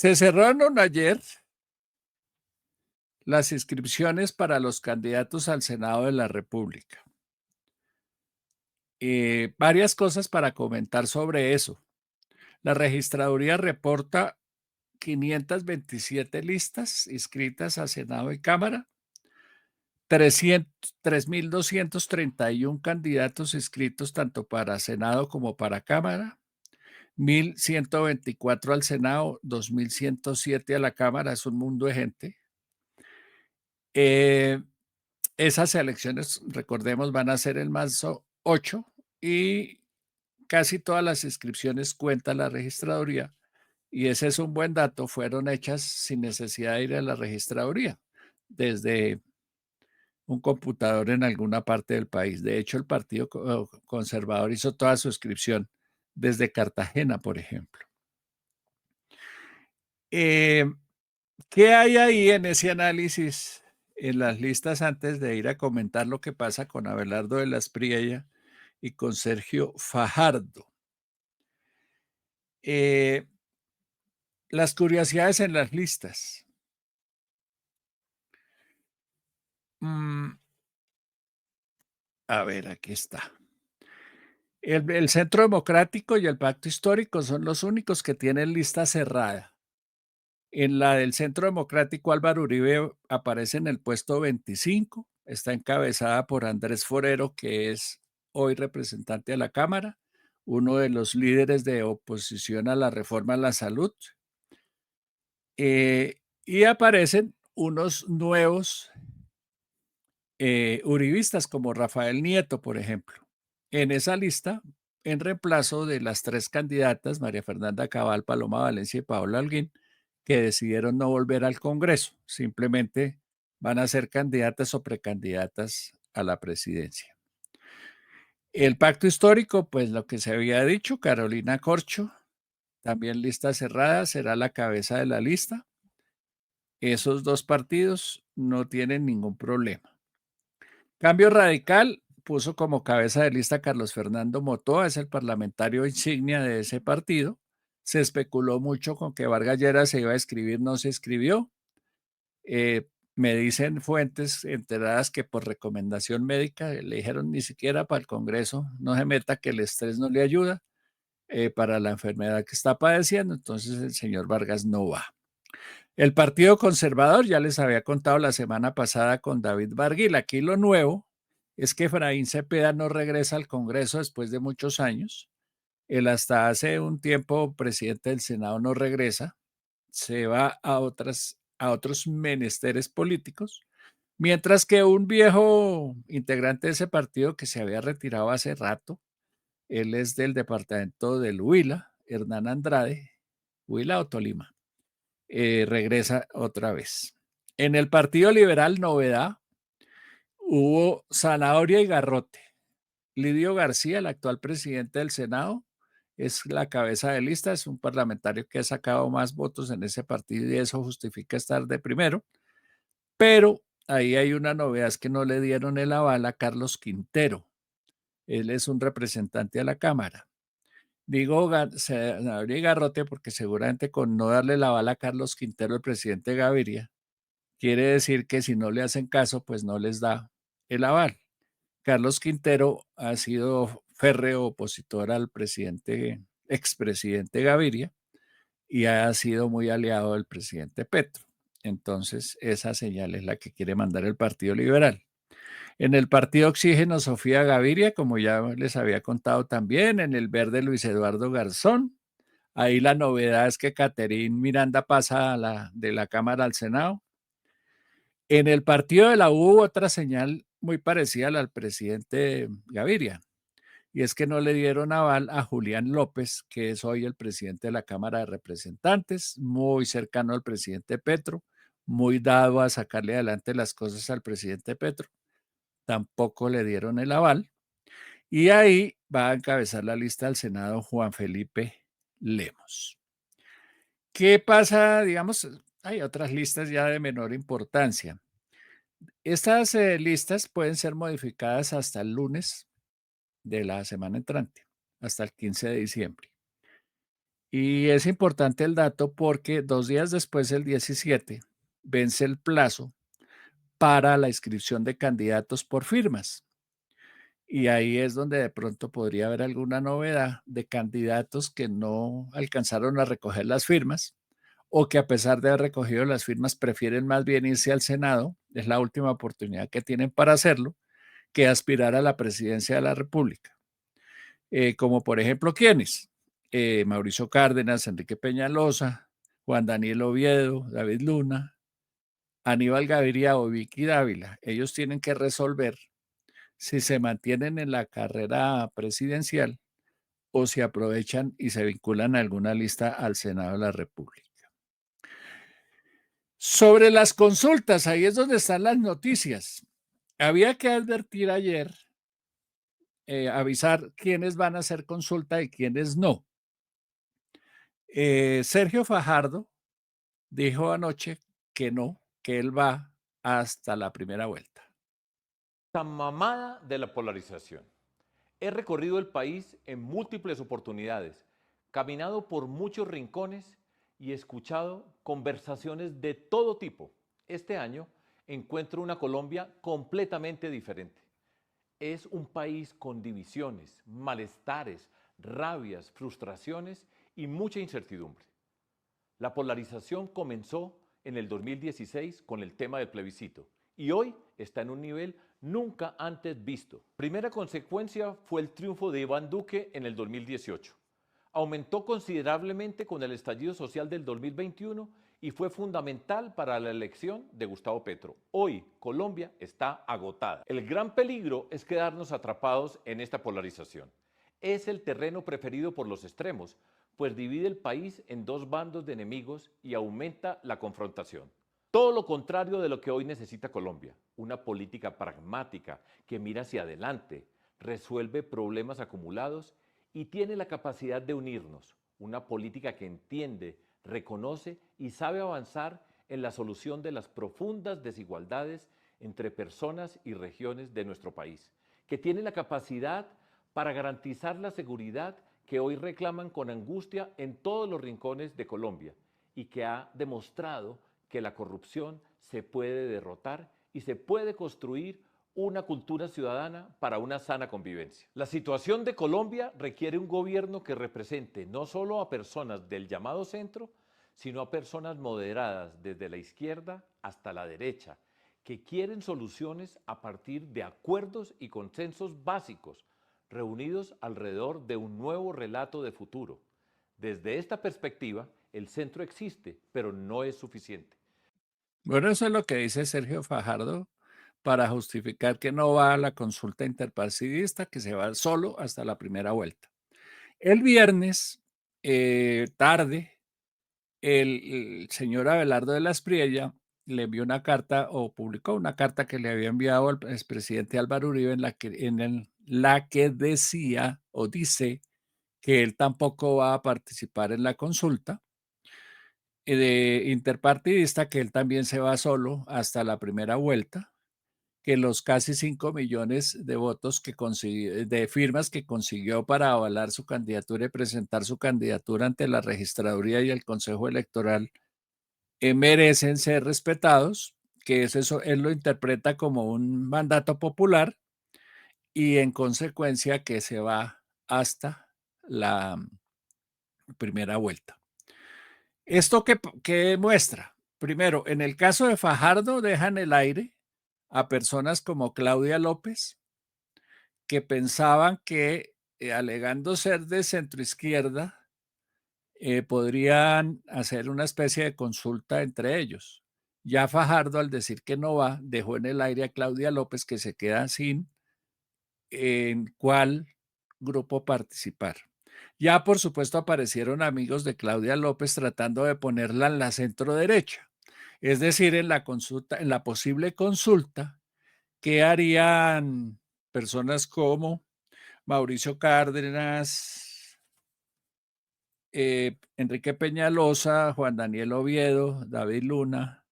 Se cerraron ayer las inscripciones para los candidatos al Senado de la República. Varias cosas para comentar sobre eso. La registraduría reporta 527 listas inscritas a Senado y Cámara, 3.231 candidatos inscritos tanto para Senado como para Cámara, 1.124 al Senado, 2.107 a la Cámara, es un mundo de gente. Esas elecciones, recordemos, van a ser en marzo 8 y casi todas las inscripciones cuenta la registraduría, y ese es un buen dato, fueron hechas sin necesidad de ir a la registraduría, desde un computador en alguna parte del país. De hecho, el Partido Conservador hizo toda su inscripción desde Cartagena, por ejemplo. ¿Qué hay ahí en ese análisis, en las listas, antes de ir a comentar lo que pasa con Abelardo de la Espriella y con Sergio Fajardo? Las curiosidades en las listas. A ver, aquí está. El Centro Democrático y el Pacto Histórico son los únicos que tienen lista cerrada. En la del Centro Democrático, Álvaro Uribe aparece en el puesto 25, está encabezada por Andrés Forero, que es hoy representante de la Cámara, uno de los líderes de oposición a la reforma a la salud. Y aparecen unos nuevos uribistas como Rafael Nieto, por ejemplo. En esa lista, en reemplazo de las tres candidatas, María Fernanda Cabal, Paloma Valencia y Paola Holguín, que decidieron no volver al Congreso, simplemente van a ser candidatas o precandidatas a la presidencia. El pacto histórico, pues lo que se había dicho, Carolina Corcho, también lista cerrada, será la cabeza de la lista. Esos dos partidos no tienen ningún problema. Cambio Radical puso como cabeza de lista a Carlos Fernando Motoa, es el parlamentario insignia de ese partido. Se especuló mucho con que Vargas Lleras se iba a escribir, no se escribió. Me dicen fuentes enteradas que por recomendación médica le dijeron ni siquiera para el Congreso, no se meta que el estrés no le ayuda para la enfermedad que está padeciendo, entonces el señor Vargas no va. El Partido Conservador, ya les había contado la semana pasada con David Barguil, aquí lo nuevo es que Efraín Cepeda no regresa al Congreso después de muchos años. Él hasta hace un tiempo presidente del Senado no regresa, se va a otros menesteres políticos, mientras que un viejo integrante de ese partido que se había retirado hace rato, él es del departamento del Huila, Hernán Andrade, Huila o Tolima, regresa otra vez. En el Partido Liberal, novedad, hubo zanahoria y garrote. Lidio García, el actual presidente del Senado, es la cabeza de lista, es un parlamentario que ha sacado más votos en ese partido y eso justifica estar de primero, pero ahí hay una novedad, es que no le dieron el aval a Carlos Quintero, él es un representante a la Cámara. Digo zanahoria y garrote porque seguramente con no darle el aval a Carlos Quintero, el presidente Gaviria, quiere decir que si no le hacen caso, pues no les da el aval. Carlos Quintero ha sido férreo opositor al expresidente Gaviria y ha sido muy aliado del presidente Petro. Entonces, esa señal es la que quiere mandar el Partido Liberal. En el Partido Oxígeno, Sofía Gaviria, como ya les había contado también, en el Verde, Luis Eduardo Garzón. Ahí la novedad es que Caterín Miranda pasa de la Cámara al Senado. En el partido de la U hubo otra señal muy parecida a la del presidente Gaviria, y es que no le dieron aval a Julián López, que es hoy el presidente de la Cámara de Representantes, muy cercano al presidente Petro, muy dado a sacarle adelante las cosas al presidente Petro. Tampoco le dieron el aval. Y ahí va a encabezar la lista del Senado Juan Felipe Lemos. ¿Qué pasa? Digamos, hay otras listas ya de menor importancia. Estas listas pueden ser modificadas hasta el lunes de la semana entrante, hasta el 15 de diciembre. Y es importante el dato porque 2 días después, el 17, vence el plazo para la inscripción de candidatos por firmas. Y ahí es donde de pronto podría haber alguna novedad de candidatos que no alcanzaron a recoger las firmas o que a pesar de haber recogido las firmas prefieren más bien irse al Senado, es la última oportunidad que tienen para hacerlo, que aspirar a la presidencia de la República. Como por ejemplo, ¿quiénes? Mauricio Cárdenas, Enrique Peñalosa, Juan Daniel Oviedo, David Luna, Aníbal Gaviria o Vicky Dávila. Ellos tienen que resolver si se mantienen en la carrera presidencial o si aprovechan y se vinculan a alguna lista al Senado de la República. Sobre las consultas, ahí es donde están las noticias. Había que advertir ayer, avisar quiénes van a hacer consulta y quiénes no. Sergio Fajardo dijo anoche que no, que él va hasta la primera vuelta. La mamada de la polarización. He recorrido el país en múltiples oportunidades, caminado por muchos rincones y escuchado conversaciones de todo tipo. Este año encuentro una Colombia completamente diferente. Es un país con divisiones, malestares, rabias, frustraciones y mucha incertidumbre. La polarización comenzó en el 2016 con el tema del plebiscito y hoy está en un nivel nunca antes visto. Primera consecuencia fue el triunfo de Iván Duque en el 2018. Aumentó considerablemente con el estallido social del 2021 y fue fundamental para la elección de Gustavo Petro. Hoy Colombia está agotada. El gran peligro es quedarnos atrapados en esta polarización. Es el terreno preferido por los extremos, pues divide el país en dos bandos de enemigos y aumenta la confrontación. Todo lo contrario de lo que hoy necesita Colombia, una política pragmática que mira hacia adelante, resuelve problemas acumulados y tiene la capacidad de unirnos, una política que entiende, reconoce y sabe avanzar en la solución de las profundas desigualdades entre personas y regiones de nuestro país, que tiene la capacidad para garantizar la seguridad que hoy reclaman con angustia en todos los rincones de Colombia y que ha demostrado que la corrupción se puede derrotar y se puede construir una cultura ciudadana para una sana convivencia. La situación de Colombia requiere un gobierno que represente no solo a personas del llamado centro, sino a personas moderadas desde la izquierda hasta la derecha, que quieren soluciones a partir de acuerdos y consensos básicos, reunidos alrededor de un nuevo relato de futuro. Desde esta perspectiva, el centro existe, pero no es suficiente. Bueno, eso es lo que dice Sergio Fajardo para justificar que no va a la consulta interpartidista, que se va solo hasta la primera vuelta. El viernes, tarde, el señor Abelardo de la Espriella le envió una carta o publicó una carta que le había enviado al expresidente Álvaro Uribe la que decía o dice que él tampoco va a participar en la consulta de interpartidista, que él también se va solo hasta la primera vuelta, que los casi 5 millones de votos que consiguió, de firmas que consiguió para avalar su candidatura y presentar su candidatura ante la registraduría y el Consejo Electoral merecen ser respetados, que es eso, él lo interpreta como un mandato popular y en consecuencia que se va hasta la primera vuelta. ¿Esto qué muestra? Primero, en el caso de Fajardo dejan el aire a personas como Claudia López, que pensaban que alegando ser de centroizquierda, podrían hacer una especie de consulta entre ellos. Ya Fajardo, al decir que no va, dejó en el aire a Claudia López, que se queda sin en cuál grupo participar. Ya, por supuesto, aparecieron amigos de Claudia López tratando de ponerla en la centro derecha, es decir, en la consulta, en la posible consulta que harían personas como Mauricio Cárdenas, Enrique Peñalosa, Juan Daniel Oviedo, David Luna,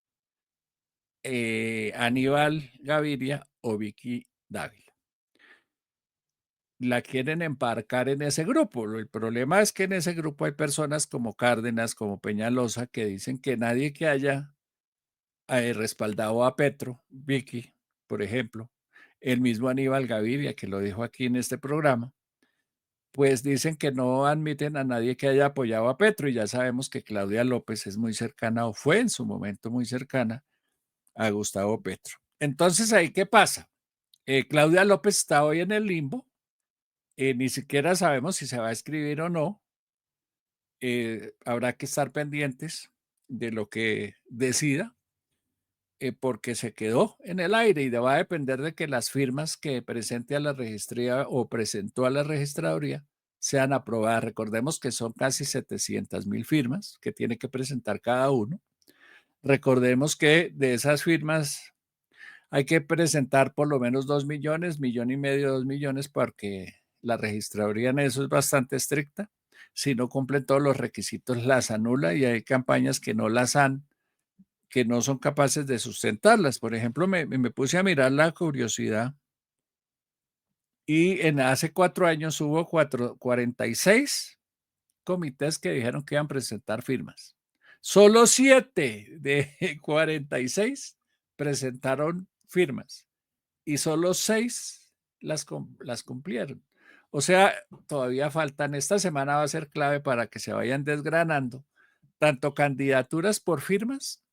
Aníbal Gaviria o Vicky Dávila. la quieren embarcar en ese grupo. El problema es que en ese grupo hay personas como Cárdenas, como Peñalosa, que dicen que nadie que haya respaldado a Petro, Vicky, por ejemplo, el mismo Aníbal Gaviria, que lo dijo aquí en este programa, pues dicen que no admiten a nadie que haya apoyado a Petro, y ya sabemos que Claudia López es muy cercana, o fue en su momento muy cercana, a Gustavo Petro. Entonces, ¿ahí qué pasa? Claudia López está hoy en el limbo, ni siquiera sabemos si se va a escribir o no. Habrá que estar pendientes de lo que decida, porque se quedó en el aire y va a depender de que las firmas que presente a la registría o presentó a la registraduría sean aprobadas. Recordemos que son casi 700.000 firmas que tiene que presentar cada uno. Recordemos que de esas firmas hay que presentar por lo menos 2 millones, 1,500,000, 2 millones, porque la registraduría en eso es bastante estricta. Si no cumplen todos los requisitos, las anula, y hay campañas que que no son capaces de sustentarlas. Por ejemplo, me puse a mirar la curiosidad y hace 4 años hubo 46 comités que dijeron que iban a presentar firmas. Solo 7 de 46 presentaron firmas y solo 6 las cumplieron. O sea, todavía faltan. Esta semana va a ser clave para que se vayan desgranando tanto candidaturas por firmas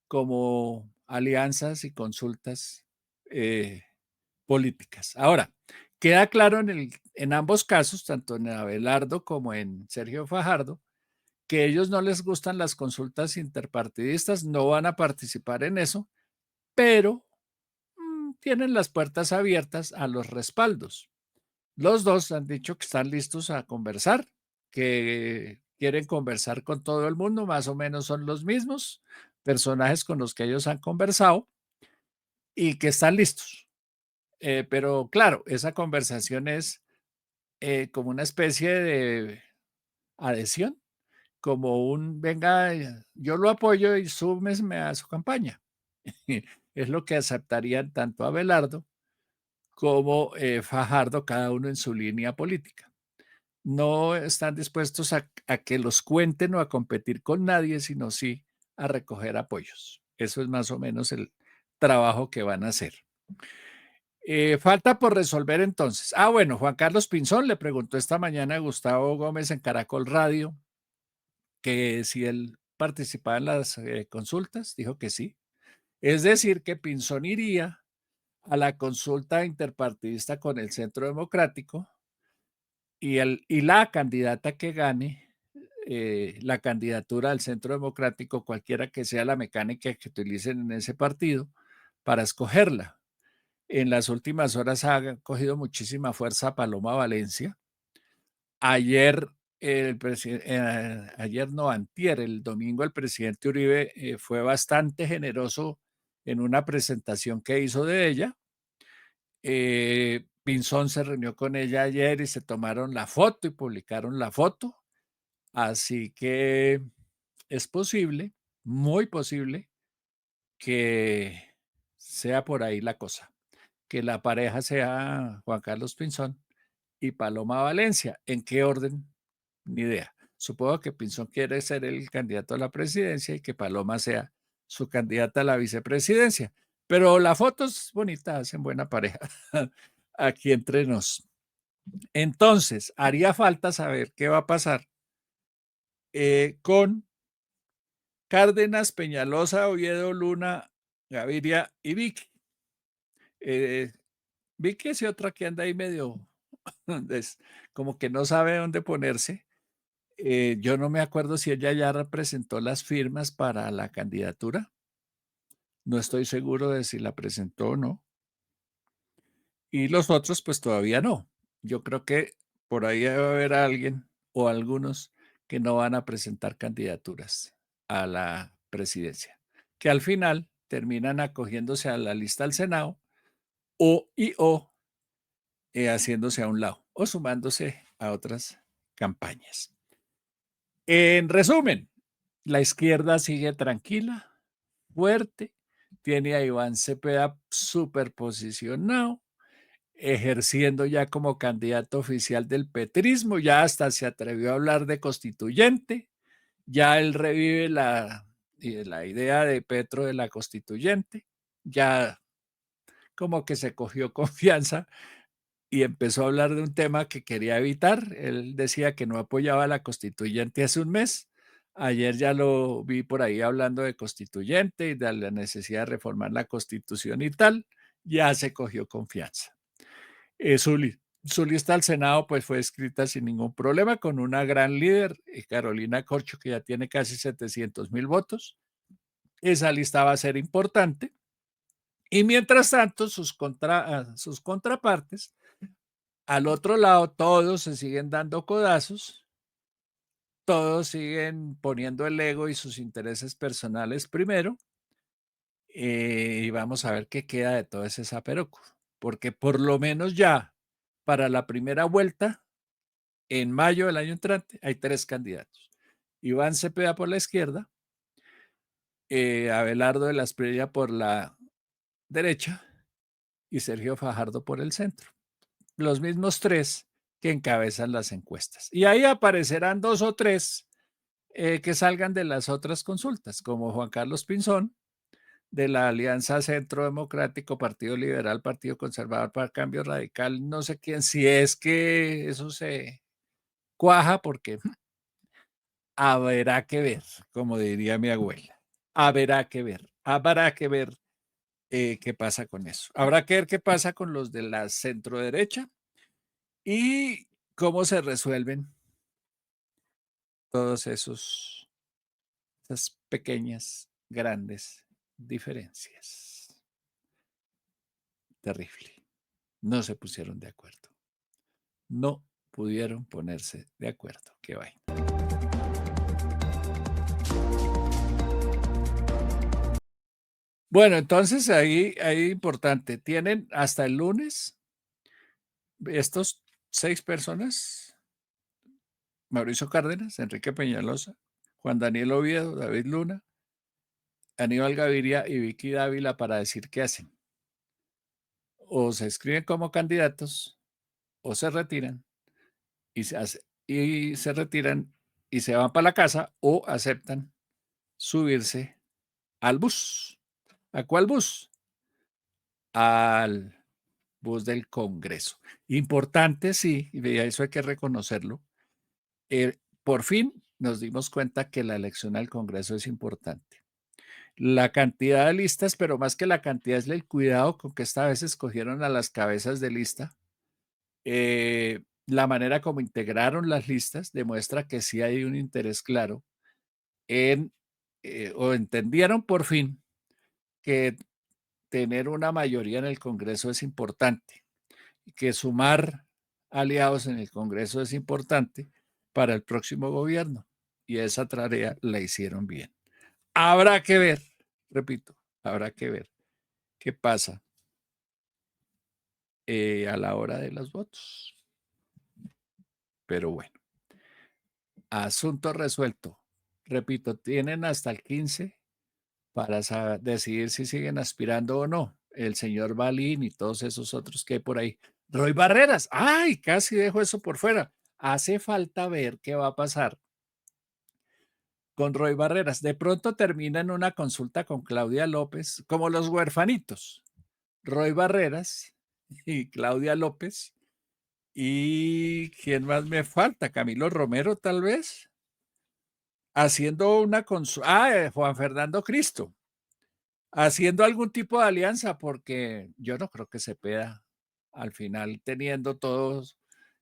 como alianzas y consultas eh, políticas. Ahora, queda claro en ambos casos, tanto en Abelardo como en Sergio Fajardo, que a ellos no les gustan las consultas interpartidistas, no van a participar en eso, pero tienen las puertas abiertas a los respaldos. Los dos han dicho que están listos a conversar, que quieren conversar con todo el mundo, más o menos son los mismos personajes con los que ellos han conversado y que están listos. Pero claro, esa conversación es como una especie de adhesión, como venga, yo lo apoyo y súmesme a su campaña. Es lo que aceptarían tanto Abelardo como Fajardo, cada uno en su línea política. No están dispuestos a que los cuenten o a competir con nadie, sino sí a recoger apoyos. Eso es más o menos el trabajo que van a hacer. Falta por resolver entonces. Bueno, Juan Carlos Pinzón le preguntó esta mañana a Gustavo Gómez en Caracol Radio que si él participaba en las consultas, dijo que sí. Es decir, que Pinzón iría a la consulta interpartidista con el Centro Democrático y la candidata que gane la candidatura al Centro Democrático, cualquiera que sea la mecánica que utilicen en ese partido, para escogerla. En las últimas horas ha cogido muchísima fuerza Paloma Valencia. Ayer, ayer no, antier, el domingo, el presidente Uribe fue bastante generoso en una presentación que hizo de ella. Pinzón se reunió con ella ayer y se tomaron la foto y publicaron la foto. Así que es posible, muy posible, que sea por ahí la cosa, que la pareja sea Juan Carlos Pinzón y Paloma Valencia. ¿En qué orden? Ni idea. Supongo que Pinzón quiere ser el candidato a la presidencia y que Paloma sea su candidata a la vicepresidencia. Pero la foto es bonita, hacen buena pareja aquí entre nos. Entonces, haría falta saber qué va a pasar con Cárdenas, Peñalosa, Oviedo, Luna, Gaviria y Vicky. Vicky es otra que anda ahí medio, como que no sabe dónde ponerse. Yo no me acuerdo si ella ya representó las firmas para la candidatura. No estoy seguro de si la presentó o no. Y los otros, pues todavía no. Yo creo que por ahí debe haber alguien o algunos que no van a presentar candidaturas a la presidencia, que al final terminan acogiéndose a la lista del Senado o haciéndose a un lado o sumándose a otras campañas. En resumen, la izquierda sigue tranquila, fuerte, tiene a Iván Cepeda súper posicionado. ejerciendo ya como candidato oficial del petrismo, ya hasta se atrevió a hablar de constituyente, ya él revive la idea de Petro de la constituyente, ya como que se cogió confianza y empezó a hablar de un tema que quería evitar. Él decía que no apoyaba a la constituyente hace un mes. Ayer ya lo vi por ahí hablando de constituyente y de la necesidad de reformar la constitución y tal. Ya se cogió confianza. Su lista al Senado pues fue escrita sin ningún problema con una gran líder, Carolina Corcho, que ya tiene casi 700.000 votos. Esa lista va a ser importante. Y mientras tanto, sus contrapartes, al otro lado, todos se siguen dando codazos, todos siguen poniendo el ego y sus intereses personales primero, y vamos a ver qué queda de todo ese zaperoco, porque por lo menos ya para la primera vuelta, en mayo del año entrante, hay 3 candidatos. Iván Cepeda por la izquierda, Abelardo de la Espriella por la derecha y Sergio Fajardo por el centro. Los mismos 3 que encabezan las encuestas. Y ahí aparecerán 2 o 3 que salgan de las otras consultas, como Juan Carlos Pinzón, de la Alianza Centro Democrático, Partido Liberal, Partido Conservador para Cambio Radical, no sé quién, si es que eso se cuaja, porque habrá que ver, como diría mi abuela, habrá que ver qué pasa con eso. Habrá que ver qué pasa con los de la centro derecha y cómo se resuelven todos esas pequeñas, grandes diferencias. Terrible. No se pusieron de acuerdo. No pudieron ponerse de acuerdo. Qué vaina. Bueno, entonces ahí importante. Tienen hasta el lunes estos 6 personas: Mauricio Cárdenas, Enrique Peñalosa, Juan Daniel Oviedo, David Luna, Aníbal Gaviria y Vicky Dávila, para decir qué hacen. O se inscriben como candidatos o se retiran y se retiran y se van para la casa, o aceptan subirse al bus. ¿A cuál bus? Al bus del Congreso. Importante, sí, y eso hay que reconocerlo. Por fin nos dimos cuenta que la elección al Congreso es importante. La cantidad de listas, pero más que la cantidad es el cuidado con que esta vez escogieron a las cabezas de lista. La manera como integraron las listas demuestra que sí hay un interés claro en, o entendieron por fin que tener una mayoría en el Congreso es importante, y que sumar aliados en el Congreso es importante para el próximo gobierno. Y esa tarea la hicieron bien. Habrá que ver, repito, habrá que ver qué pasa a la hora de los votos. Pero bueno, asunto resuelto. Repito, tienen hasta el 15 para decidir si siguen aspirando o no. El señor Balín y todos esos otros que hay por ahí. Roy Barreras, ay, casi dejo eso por fuera. Hace falta ver qué va a pasar con Roy Barreras. De pronto termina en una consulta con Claudia López, como los huerfanitos. Roy Barreras y Claudia López. ¿Y quién más me falta? Camilo Romero, tal vez. Haciendo una consulta. Juan Fernando Cristo. Haciendo algún tipo de alianza, porque yo no creo que Cepeda, al final, teniendo todos,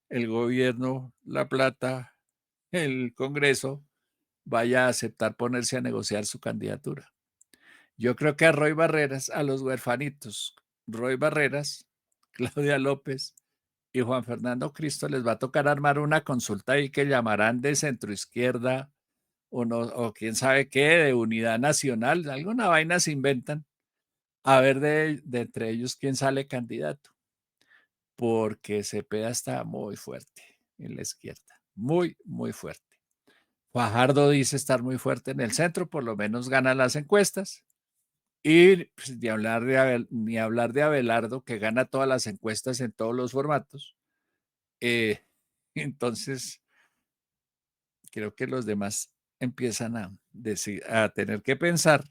el gobierno, la plata, el Congreso, vaya a aceptar ponerse a negociar su candidatura. Yo creo que a Roy Barreras, a los huerfanitos, Roy Barreras, Claudia López y Juan Fernando Cristo, les va a tocar armar una consulta ahí que llamarán de centroizquierda o no, o quién sabe qué, de unidad nacional, alguna vaina se inventan, a ver de entre ellos quién sale candidato, porque Cepeda está muy fuerte en la izquierda, muy, muy fuerte. Fajardo dice estar muy fuerte en el centro, por lo menos gana las encuestas. Y pues, ni hablar de Abelardo, que gana todas las encuestas en todos los formatos. Eh, entonces, creo que los demás empiezan a tener que pensar,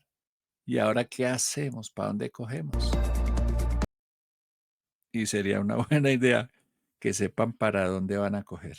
¿y ahora qué hacemos? ¿Para dónde cogemos? Y sería una buena idea que sepan para dónde van a coger.